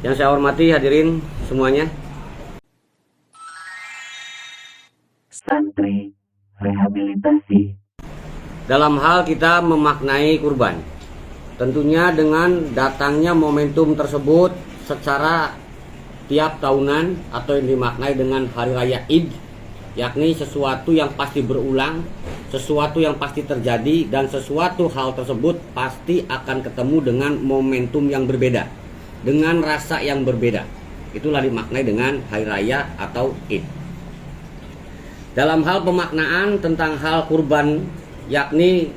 Yang saya hormati hadirin semuanya. Santri rehabilitasi. Dalam hal kita memaknai kurban, tentunya dengan datangnya momentum tersebut secara tiap tahunan atau yang dimaknai dengan hari raya Id, yakni sesuatu yang pasti berulang, sesuatu yang pasti terjadi, dan sesuatu hal tersebut pasti akan ketemu dengan momentum yang berbeda, dengan rasa yang berbeda. Itulah dimaknai dengan hari raya atau Id. Dalam hal pemaknaan tentang hal kurban, yakni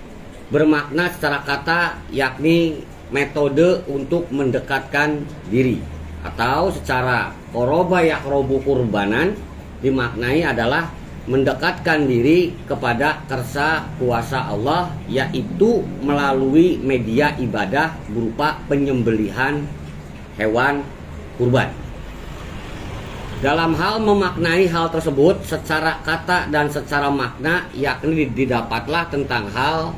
bermakna secara kata, yakni metode untuk mendekatkan diri, atau secara qoroba yaqrobu kurbanan dimaknai adalah mendekatkan diri kepada kersa kuasa Allah, yaitu melalui media ibadah berupa penyembelihan hewan kurban. Dalam hal memaknai hal tersebut secara kata dan secara makna, yakni didapatlah tentang hal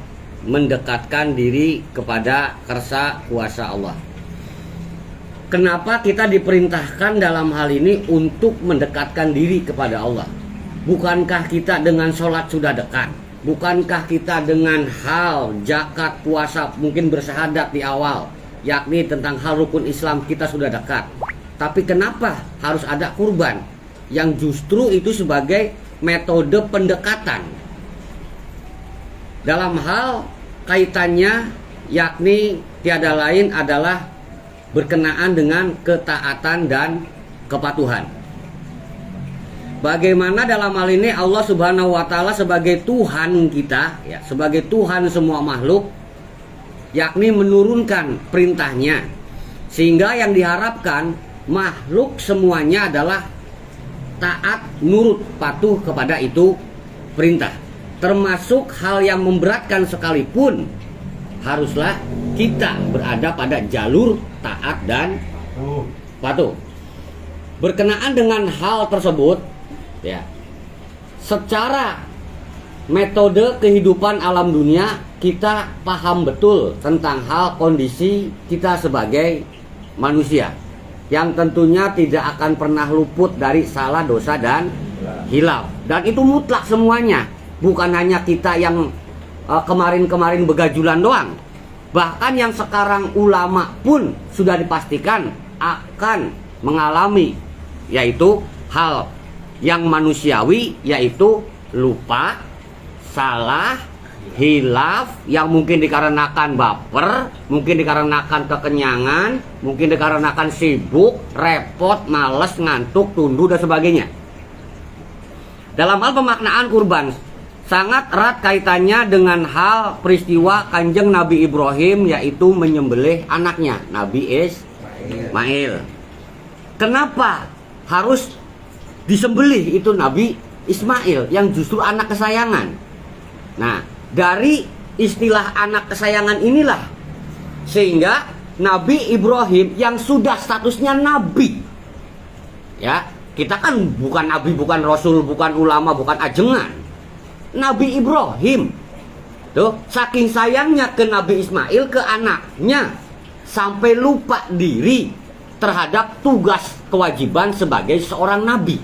mendekatkan diri kepada kersa kuasa Allah. Kenapa kita diperintahkan dalam hal ini untuk mendekatkan diri kepada Allah? Bukankah kita dengan sholat sudah dekat? Bukankah kita dengan hal zakat, puasa, mungkin bersyahadat di awal, yakni tentang hal rukun Islam kita sudah dekat? Tapi kenapa harus ada kurban yang justru itu sebagai metode pendekatan dalam hal kaitannya, yakni tiada lain adalah berkenaan dengan ketaatan dan kepatuhan. Bagaimana dalam hal ini Allah Subhanahu wa Ta'ala sebagai Tuhan kita, ya, sebagai Tuhan semua makhluk, yakni menurunkan perintahnya, sehingga yang diharapkan makhluk semuanya adalah taat, nurut, patuh kepada itu perintah. Termasuk hal yang memberatkan sekalipun, haruslah kita berada pada jalur taat dan patuh. Berkenaan dengan hal tersebut, ya, secara metode kehidupan alam dunia, kita paham betul tentang hal kondisi kita sebagai manusia, yang tentunya tidak akan pernah luput dari salah, dosa, dan hilaf. Dan itu mutlak semuanya. Bukan hanya kita yang kemarin-kemarin begajulan doang. Bahkan yang sekarang ulama pun sudah dipastikan akan mengalami, yaitu hal yang manusiawi, yaitu lupa, salah, hilaf, yang mungkin dikarenakan baper, mungkin dikarenakan kekenyangan, mungkin dikarenakan sibuk, repot, males, ngantuk, tunduk, dan sebagainya. Dalam hal pemaknaan kurban, sangat erat kaitannya dengan hal peristiwa Kanjeng Nabi Ibrahim, yaitu menyembelih anaknya Nabi Ismail. Kenapa harus disembelih itu Nabi Ismail yang justru anak kesayangan? Nah, dari istilah anak kesayangan inilah sehingga Nabi Ibrahim yang sudah statusnya nabi, ya, kita kan bukan nabi, bukan rasul, bukan ulama, bukan ajengan. Nabi Ibrahim tuh saking sayangnya ke Nabi Ismail, ke anaknya, sampai lupa diri terhadap tugas kewajiban sebagai seorang nabi.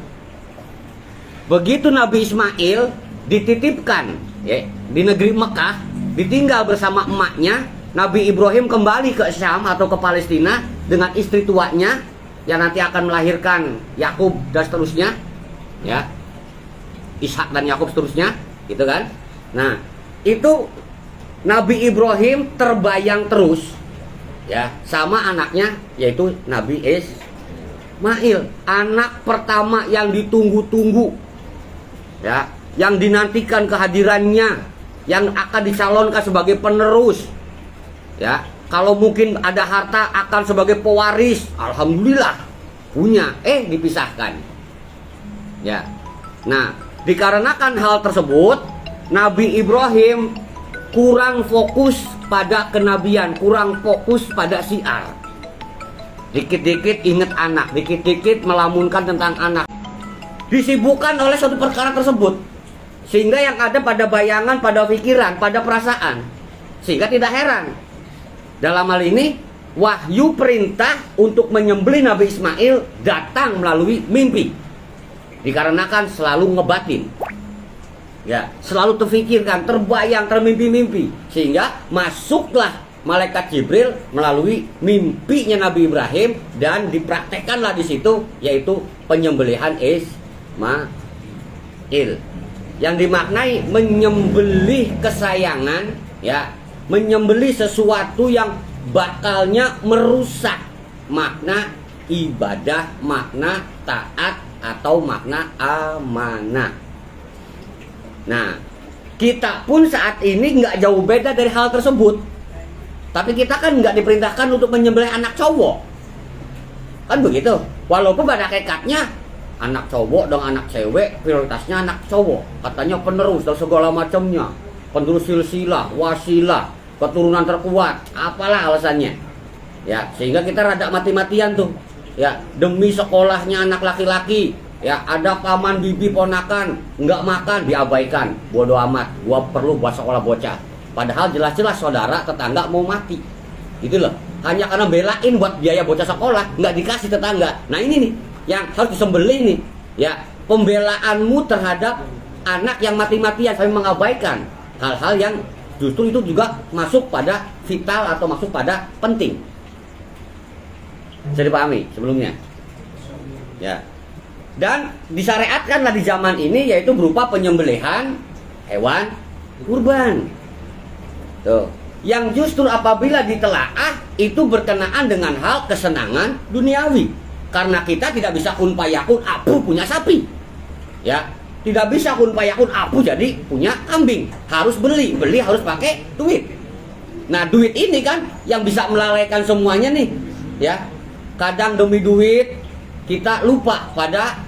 Begitu Nabi Ismail dititipkan, ya, di negeri Mekah, ditinggal bersama emaknya, Nabi Ibrahim kembali ke Syam atau ke Palestina dengan istri tuanya yang nanti akan melahirkan Yakub dan seterusnya, ya, Ishak dan Yakub seterusnya, gitu kan? Nah, itu Nabi Ibrahim terbayang terus, ya, sama anaknya, yaitu Nabi Ismail, anak pertama yang ditunggu-tunggu, ya, yang dinantikan kehadirannya, yang akan dicalonkan sebagai penerus, ya, kalau mungkin ada harta akan sebagai pewaris, alhamdulillah punya, dipisahkan, ya. Nah, dikarenakan hal tersebut, Nabi Ibrahim kurang fokus pada kenabian, kurang fokus pada syiar. Dikit-dikit ingat anak, dikit-dikit melamunkan tentang anak, disibukkan oleh suatu perkara tersebut, sehingga yang ada pada bayangan, pada pikiran, pada perasaan. Sehingga tidak heran dalam hal ini wahyu perintah untuk menyembelih Nabi Ismail datang melalui mimpi. Dikarenakan selalu ngebatin. Ya, selalu terfikirkan, terbayang, termimpi-mimpi. Sehingga masuklah malaikat Jibril melalui mimpinya Nabi Ibrahim dan dipraktekkanlah di situ, yaitu penyembelihan Ismail. Yang dimaknai menyembelih kesayangan, ya, menyembelih sesuatu yang bakalnya merusak makna ibadah, makna taat, atau makna amanah. Nah, kita pun saat ini nggak jauh beda dari hal tersebut. Tapi kita kan nggak diperintahkan untuk menyembelih anak cowok, kan begitu. Walaupun pada hakikatnya anak cowok dan anak cewek prioritasnya anak cowok, katanya penerus dan segala macamnya, penerus silsilah, wasilah, keturunan terkuat, apalah alasannya. Ya, sehingga kita rada mati-matian tuh. Ya, demi sekolahnya anak laki-laki, ya, ada paman bibi ponakan nggak makan, diabaikan. Bodoh amat, gua perlu buat sekolah bocah. Padahal jelas-jelas saudara tetangga mau mati. Gitu loh. Hanya karena belain buat biaya bocah sekolah, nggak dikasih tetangga. Nah ini nih yang harus disembelih nih. Ya, pembelaanmu terhadap anak yang mati-matian sampai mengabaikan hal-hal yang justru itu juga masuk pada vital atau masuk pada penting. Bisa dipahami sebelumnya. Ya. Dan disyariatkanlah di zaman ini, yaitu berupa penyembelihan hewan kurban. Tuh. Yang justru apabila ditelaah itu berkenaan dengan hal kesenangan duniawi. Karena kita tidak bisa kun payakun apu punya sapi. Ya, tidak bisa kun payakun apu jadi punya kambing. Harus beli harus pakai duit. Nah, duit ini kan yang bisa melalaikan semuanya nih. Ya. Kadang demi duit kita lupa pada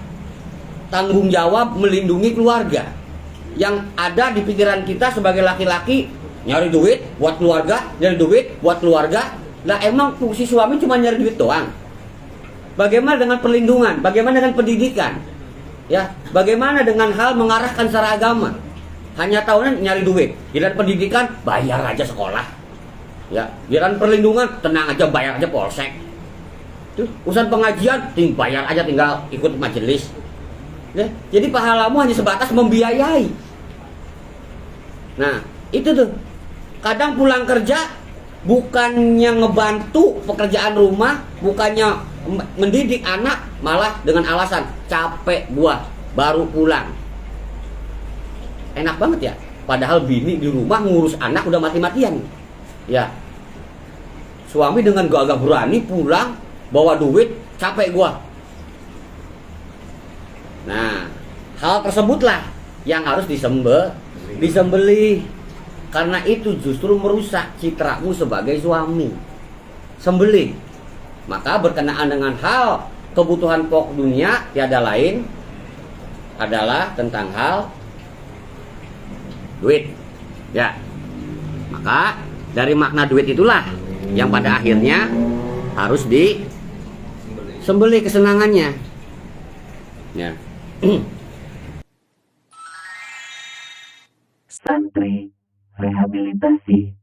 tanggung jawab melindungi keluarga. Yang ada di pikiran kita sebagai laki-laki, nyari duit buat keluarga, nyari duit buat keluarga. Lah emang fungsi suami cuma nyari duit doang? Bagaimana dengan perlindungan? Bagaimana dengan pendidikan? Ya, bagaimana dengan hal mengarahkan secara agama? Hanya tahunan nyari duit. Giliran pendidikan bayar aja sekolah. Ya, giliran perlindungan tenang aja bayar aja polsek. Tuh, urusan pengajian bayar aja tinggal ikut majelis. Ya, jadi pahalamu hanya sebatas membiayai. Nah, itu tuh. Kadang pulang kerja bukannya ngebantu pekerjaan rumah, bukannya mendidik anak, malah dengan alasan capek gua baru pulang. Enak banget ya. Padahal bini di rumah ngurus anak udah mati-matian. Ya. Suami dengan gagah berani pulang bawa duit, capek gua. Nah, hal tersebutlah yang harus disembelih. Karena itu justru merusak citramu sebagai suami. Sembelih. Maka berkenaan dengan hal kebutuhan pokok dunia tiada lain adalah tentang hal duit. Ya. Maka dari makna duit itulah yang pada akhirnya harus disembelih kesenangannya. Ya. Santri rehabilitasi.